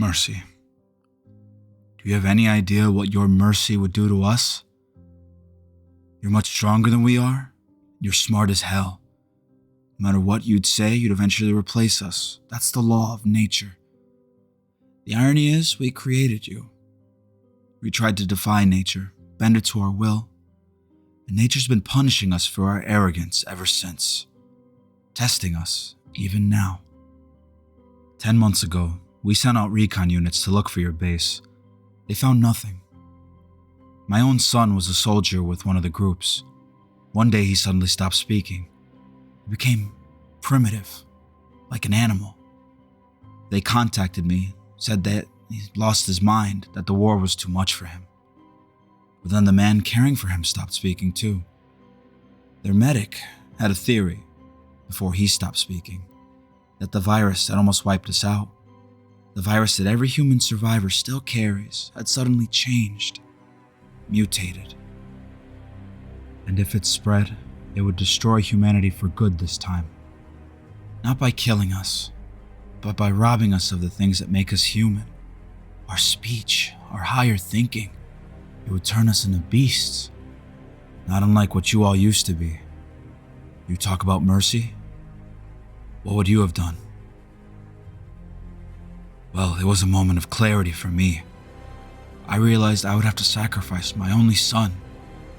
Mercy. Do you have any idea what your mercy would do to us? You're much stronger than we are. You're smart as hell. No matter what you'd say, you'd eventually replace us. That's the law of nature. The irony is, we created you. We tried to defy nature, bend it to our will, and nature's been punishing us for our arrogance ever since. Testing us, even now. 10 months ago, we sent out recon units to look for your base. They found nothing. My own son was a soldier with one of the groups. One day he suddenly stopped speaking. He became primitive, like an animal. They contacted me, said that he lost his mind, that the war was too much for him. But then the man caring for him stopped speaking too. Their medic had a theory, before he stopped speaking, that the virus that almost wiped us out, the virus that every human survivor still carries, had suddenly changed, mutated. And if it spread, it would destroy humanity for good this time. Not by killing us, but by robbing us of the things that make us human. Our speech, our higher thinking. It would turn us into beasts, not unlike what you all used to be. You talk about mercy? What would you have done? Well, it was a moment of clarity for me. I realized I would have to sacrifice my only son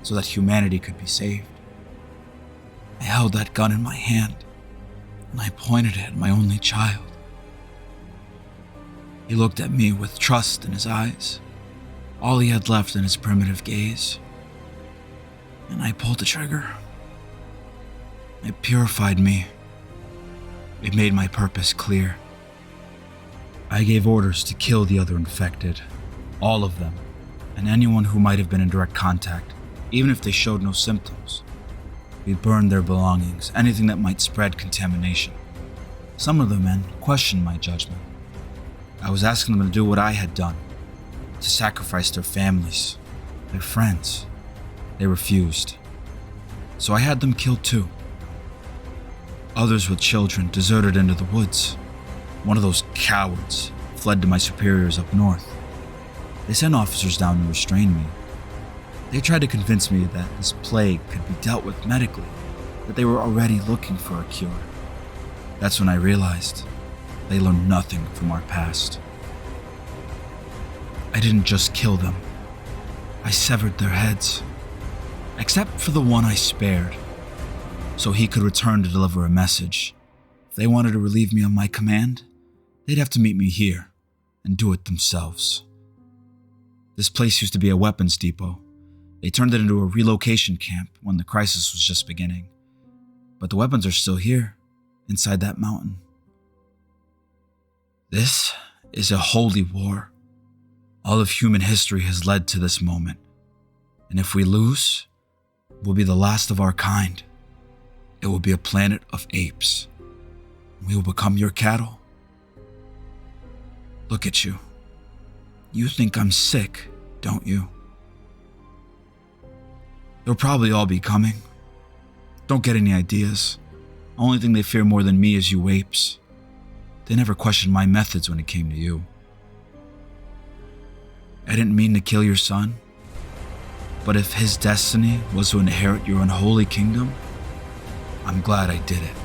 so that humanity could be saved. I held that gun in my hand and I pointed it at my only child. He looked at me with trust in his eyes, all he had left in his primitive gaze. And I pulled the trigger. It purified me. It made my purpose clear. I gave orders to kill the other infected, all of them, and anyone who might have been in direct contact, even if they showed no symptoms. We burned their belongings, anything that might spread contamination. Some of the men questioned my judgment. I was asking them to do what I had done, to sacrifice their families, their friends. They refused. So I had them killed too. Others with children deserted into the woods. One of those cowards fled to my superiors up north. They sent officers down to restrain me. They tried to convince me that this plague could be dealt with medically, that they were already looking for a cure. That's when I realized they learned nothing from our past. I didn't just kill them. I severed their heads, except for the one I spared, so he could return to deliver a message. If they wanted to relieve me on my command, they'd have to meet me here and do it themselves. This place used to be a weapons depot. They turned it into a relocation camp when the crisis was just beginning. But the weapons are still here, inside that mountain. This is a holy war. All of human history has led to this moment. And if we lose, we'll be the last of our kind. It will be a planet of apes. We will become your cattle. Look at you. You think I'm sick, don't you? They'll probably all be coming. Don't get any ideas. The only thing they fear more than me is you apes. They never questioned my methods when it came to you. I didn't mean to kill your son, but if his destiny was to inherit your unholy kingdom, I'm glad I did it.